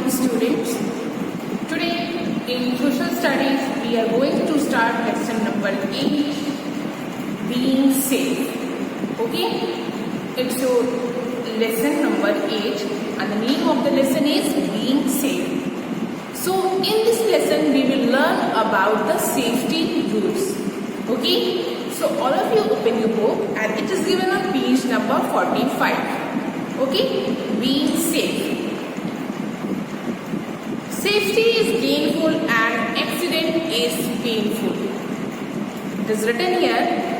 morning, students. Today in social studies we are going to start lesson number 8, being safe. Okay, it's your lesson number 8 and the name of the lesson is being safe. So in this lesson we will learn about the safety rules. Okay, so all of you open your book and it is given on page number 45. Okay, being safe. Safety is gainful and accident is painful. It is written here.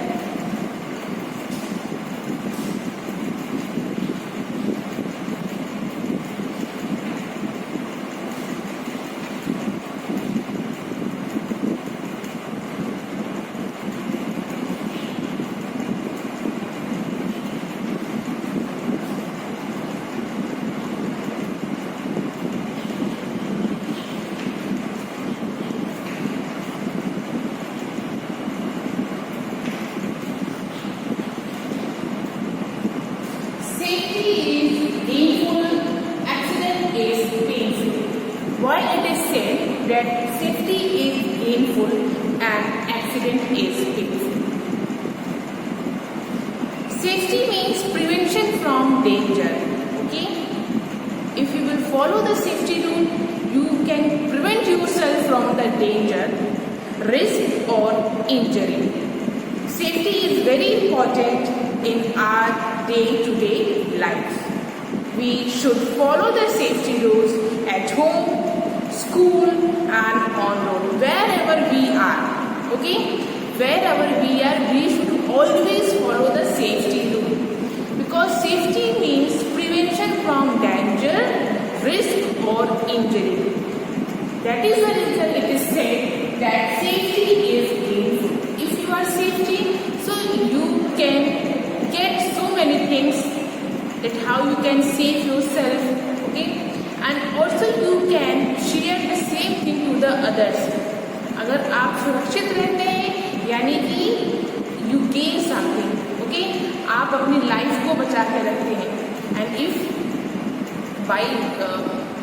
Why it is said that safety is gainful and accident is painful? Safety means prevention from danger. Okay? If you will follow the safety rule, you can prevent yourself from the danger, risk or injury. Safety is very important in our day-to-day life. We should follow the safety rules at home, school and on road, wherever we are. Okay, wherever we are, we should always follow the safety rule, because safety means prevention from danger, risk or injury. That is the reason it is said that safety is gainful. If you are safety, so you can get so many things, that how you can save yourself. Okay, and also you can share the same thing to the others. अगर आप सुरक्षित रहते हैं यानी कि you gain something. Okay, आप अपनी life को बचा के रखते हैं. And if by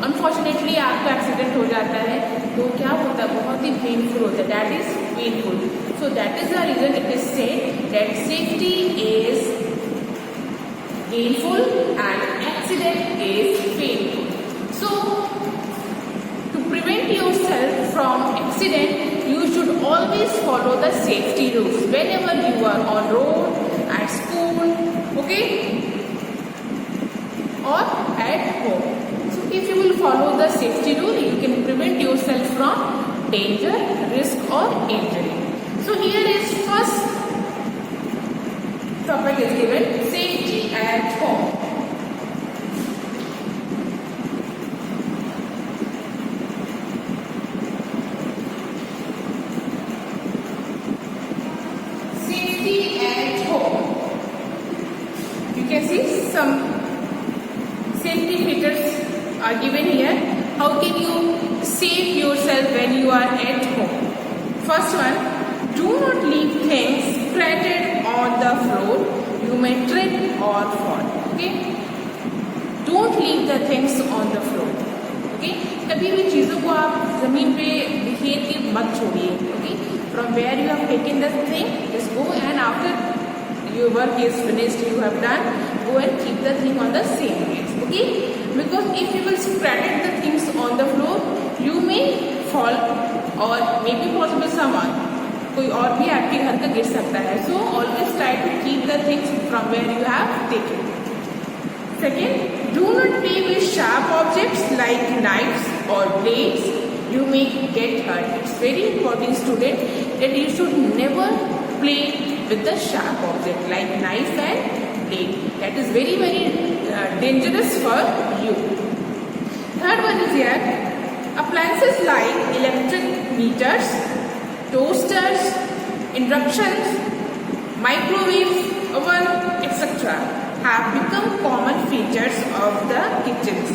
unfortunately आपका एक्सीडेंट हो जाता है तो क्या होता है, बहुत ही पेनफुल होता है. That is painful. So that is the reason it is said that safety is gainful and accident is painful. So, to prevent yourself from accident, you should always follow the safety rules whenever you are on road, at school, okay, or at home. So, if you will follow the safety rule, you can prevent yourself from danger, risk or injury. So, here is first topic is given, safety at home. Safety at home. You can see some safety features are given here. How can you save yourself when you are at home? First one, do not leave things scattered on the floor. You may trip or fall. Okay? Don't leave the things on the floor. Okay? कभी भी चीजों को आप जमीन पे बिखेर के मत छोड़िए. Okay? From where you have taken the thing, just go and after your work is finished, you have done, go and keep the thing on the same place. Okay? Because if you will spread the things on the floor, you may fall or maybe possible someone. कोई और भी आपके घर का गिर सकता है. So always try to keep the things from where you have taken. Second, do not play with sharp objects like knifes और blades. You may get hurt. It's very important student that you should never play with the sharp object like knife and blade. That is very very dangerous for you. Third one is here, appliances like electric meters, toasters, inductions, microwaves, oven, etc. have become common features of the kitchens.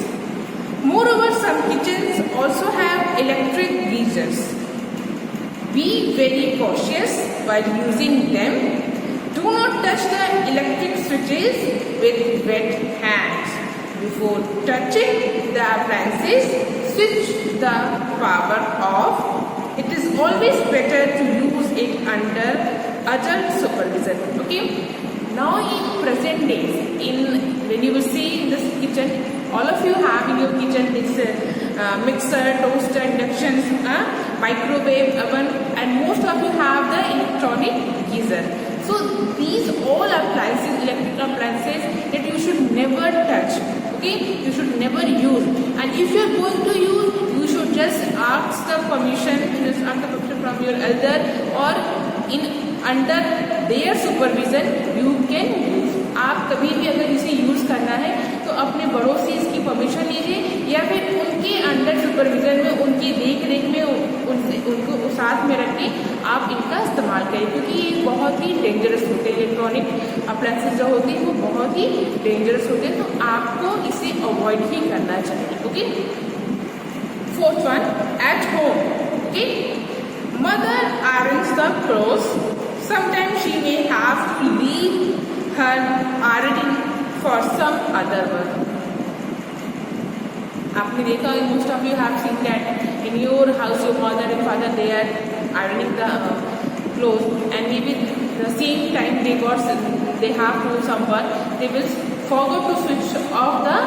Moreover, some kitchens also have electric geysers. Be very cautious while using them. Do not touch the electric switches with wet hands. Before touching the appliances, switch the power off. It is always better to use it under adult supervision. Okay. Now in present days, when you will see in this kitchen, all of you have in your kitchen this mixer, toaster, induction, microwave, oven, and most of you have the electronic geyser. So these all appliances, electrical appliances, that you should never touch. Okay, you should never use. And if you are going to use, you should just ask the permission from your elder, or under their supervision you can use. आप कभी भी अगर इसे use करना है तो अपने बड़ों से इसकी परमिशन लीजिए, या फिर उनके अंडर सुपरविजन में, उनकी देख रेख में उनको साथ में रख के आप इनका इस्तेमाल करें, क्योंकि ये बहुत ही डेंजरस होते हैं। इलेक्ट्रॉनिक अप्लायंसेस जो होते हैं वो बहुत ही डेंजरस होते हैं, तो आपको इसे अवॉइड ही करना चाहिए। Okay, fourth one, at home. Okay, mother irons the clothes. Sometimes she may have to leave her ironing for some other work. आपने देखा, most of you have seen that in your house your mother and father, they are ironing the clothes, and maybe the same time they have to do some work, they will forget to switch off the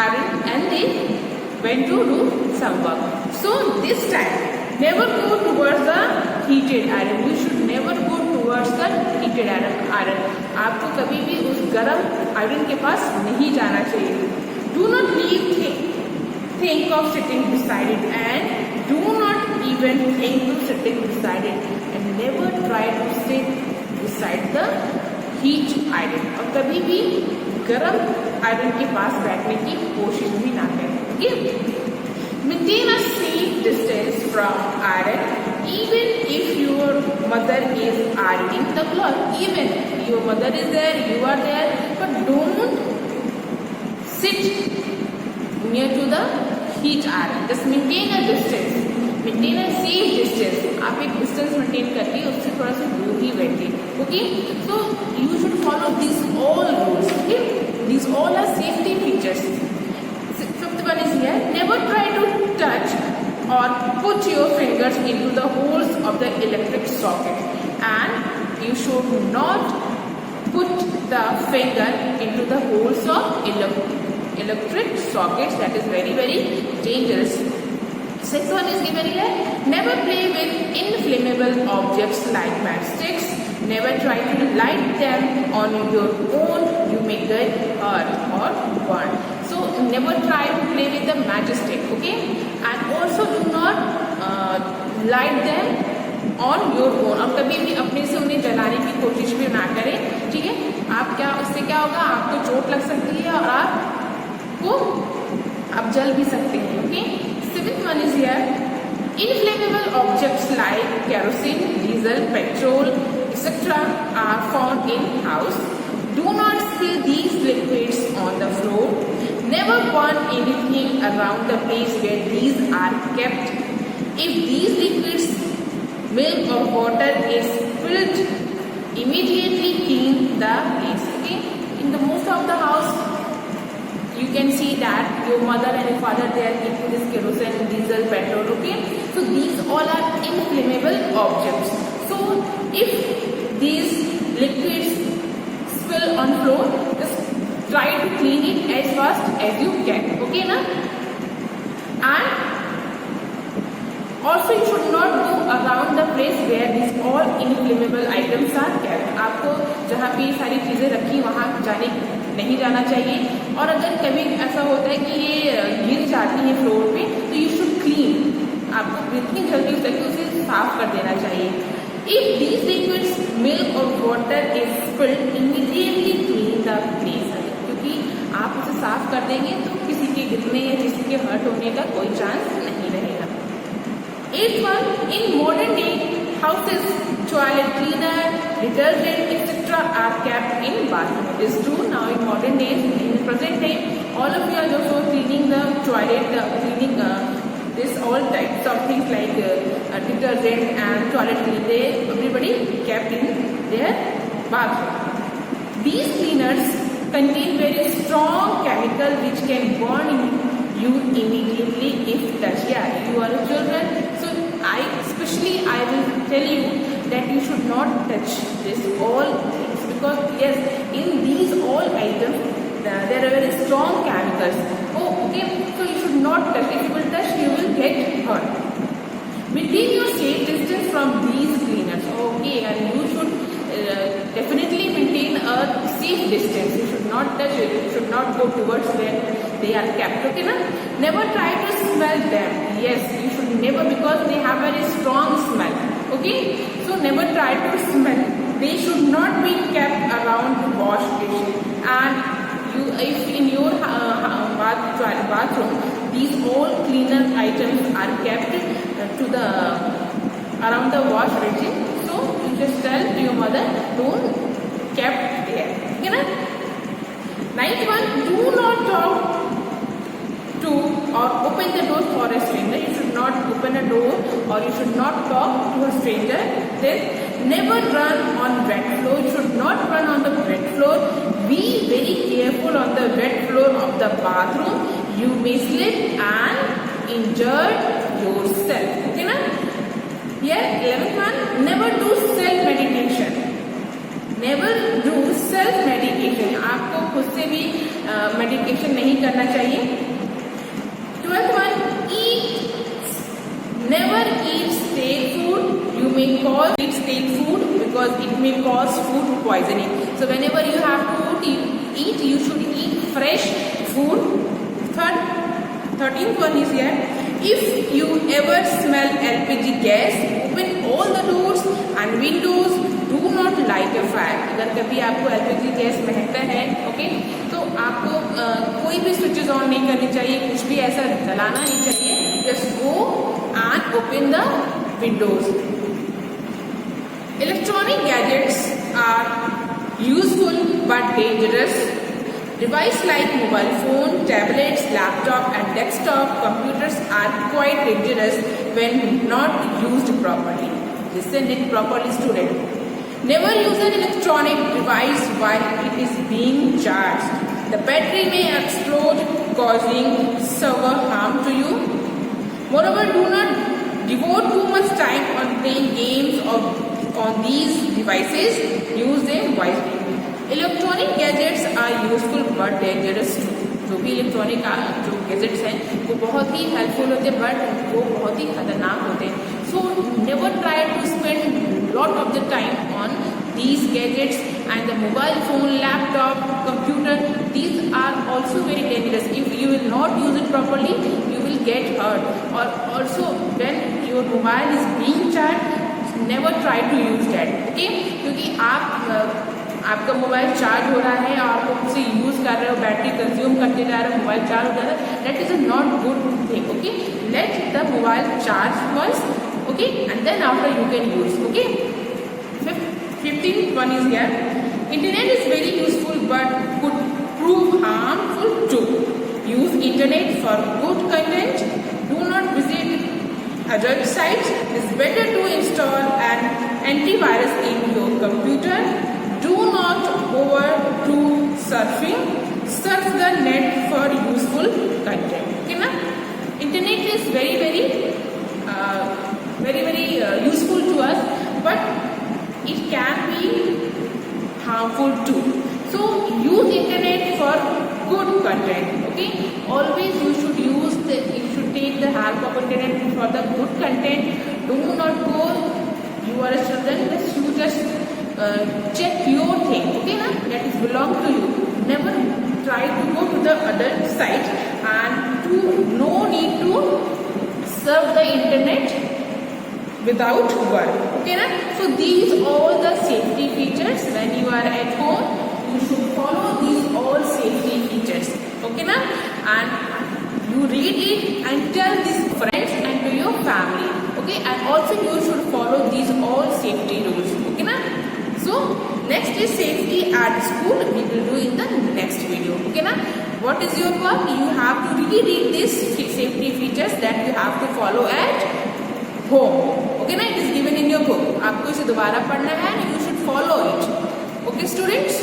iron and they went to do some work. So this time never go towards the heated iron. You should never go towards the heated iron. आपको कभी भी उस गर्म iron के पास नहीं जाना चाहिए. Do not think of sitting beside it, and do not even think of sitting beside it, and never try to sit beside the heat iron. और कभी भी गर्म आयरन के पास बैठने की कोशिश भी ना करें. Okay? Maintain a safe distance from iron, even if your mother is ironing the cloth. Even your mother is there, you are there, but don't sit near to the heat iron. Just maintain a distance. Maintain a safe distance. आप एक distance maintain करके उससे थोड़ा सा दूर ही बैठिए. Okay? So you should follow these all rules. Okay? These all are safety features. Fifth one is here. Never try to touch or put your fingers into the holes of the electric socket, and you should not put the finger into the holes of electric sockets. That is very, very dangerous. Sixth one is given here. Never play with inflammable objects like matchsticks. Never try to light them on your own. You may get hurt or burned. So never try to play with the matchstick. Okay, and also do not light them on your own. अब कभी भी अपने से उन्हें जलाने की कोशिश भी ना करें. ठीक है, उससे क्या होगा, आपको चोट लग सकती है और आप जल भी सकते हैं. Okay, seventh one is here. Inflammable objects like kerosene, diesel, petrol, etc. are found in house. Do not spill these liquids on the floor. Never burn anything around the place where these are kept. If these liquids, milk or water is spilled, immediately clean the place. Okay? In the most of the house, you can see that your mother and your father, they are keeping this kerosene, diesel, petrol. Okay? So these all are inflammable objects. So if these liquids spill on floor, just try to clean it as fast as you can. Okay na? And also you should not go around the place where these all inflammable items are kept. आपको जहाँ पे ये सारी चीजें रखी वहाँ नहीं जाना चाहिए. और अगर कभी ऐसा होता है कि ये गिर जाती है फ्लोर पे, तो यू शुड क्लीन. आपको जितनी जल्दी हो सके उसे साफ कर देना चाहिए. If these liquids, milk or water is spilled, immediately clean the place. क्योंकि आप उसे साफ कर देंगे तो किसी के गिरने या किसी के हर्ट होने का कोई चांस नहीं रहेगा. Eighth one, in modern day houses, toilet cleaner, detergent, etc. are kept in bathroom. It is true. Now in modern days, in the present day, all of you are also cleaning the toilet, cleaning this all types of things like detergent and toilet cleaner. Everybody kept in their bathroom. These cleaners contain very strong chemical which can burn you immediately if touch. Yeah, you are a children, so I will tell you that you should not touch this all things, because yes, in these all items there are very strong chemicals. Oh, okay, so you should not touch. If you will touch, you will get hurt. Maintain your safe distance from these cleaners. Okay, and you should definitely maintain a safe distance. You should not touch it. You should not go towards where they are kept. Okay, na? Never try to smell them. Yes, you should never, because they have very strong smell. Okay, so never try to smell. They should not be kept around the wash dish. And if in your bathroom these all cleaner items are kept to the around the wash basin, so you just tell to your mother, don't kept there. Okay, na? Ninth one, do not talk to or open the door for a stranger. You should not open a door or you should not talk to a stranger. Then never run on wet floor. You should not run on the wet floor. Be very careful on the wet floor of the bathroom. You may slip and injure yourself. Okay, na? Here 11th one, never do self meditation. Never do self medication. आपको खुद से भी meditation नहीं करना चाहिए. 12th one, never eat stale food. You may eat stale food because it may cause food poisoning. So whenever you have to eat, you should eat fresh food. 13th one is here. If you ever smell LPG gas, open all the doors and windows. Do not light a fire. अगर कभी आपको LPG gas महकता है, okay, तो आपको कोई भी switches on नहीं करनी चाहिए, कुछ भी ऐसा जलाना नहीं चाहिए. Just go and open the windows. Electronic gadgets are useful but dangerous. Devices like mobile phone, tablets, laptop and desktop computers are quite dangerous when not used properly. Listen it properly, student. Never use an electronic device while it is being charged. The battery may explode, causing severe harm to you. Moreover, do not devote too much time on playing games on these devices. Use them wisely. Electronic gadgets are useful but dangerous too. जो भी electronic जो gadgets हैं वो बहुत ही helpful होते हैं but वो बहुत ही खतरनाक होते हैं. So never try to spend lot of the time on these gadgets and the mobile phone, laptop, computer. These are also very dangerous. If you will not use it properly, you will get hurt. Or also when your mobile is being charged, never try to use that. Okay, क्योंकि आपका mobile charge हो रहा है और आप उसे use कर रहे हो, बैटरी कंज्यूम करते जा रहे हो, मोबाइल चार्ज हो जा रहा है, that is a not good thing. Okay, let the mobile charge first, okay, and then after you can use. Okay, 15th one is here. Internet is very useful but could prove harmful too. Use internet for good content. Do not visit adult sites. It's better to install an antivirus in your computer. Do not do surfing. Surf the net for useful content. Okay, na? Internet is very useful to us, but it can be harmful too. So use internet for good content. Okay, always you should take the help of internet for the good content. Do not go. You are a student. You just check your thing. Okay, na? That is belong to you. Never try to go to the other site and no need to surf the internet without work. Okay, na? So these all the safety features. When you are at home, you should follow these all safety features. Okay, na? And you read it and tell these friends and to your family. Okay, and also you should follow these all safety rules. Okay, na? So next is safety at school. We will do in the next video. Okay, na? What is your work? You have to read these safety features that you have to follow at home. Okay, na? It is given in your book. आपको इसे दोबारा पढ़ना है and you should follow it. Okay, students?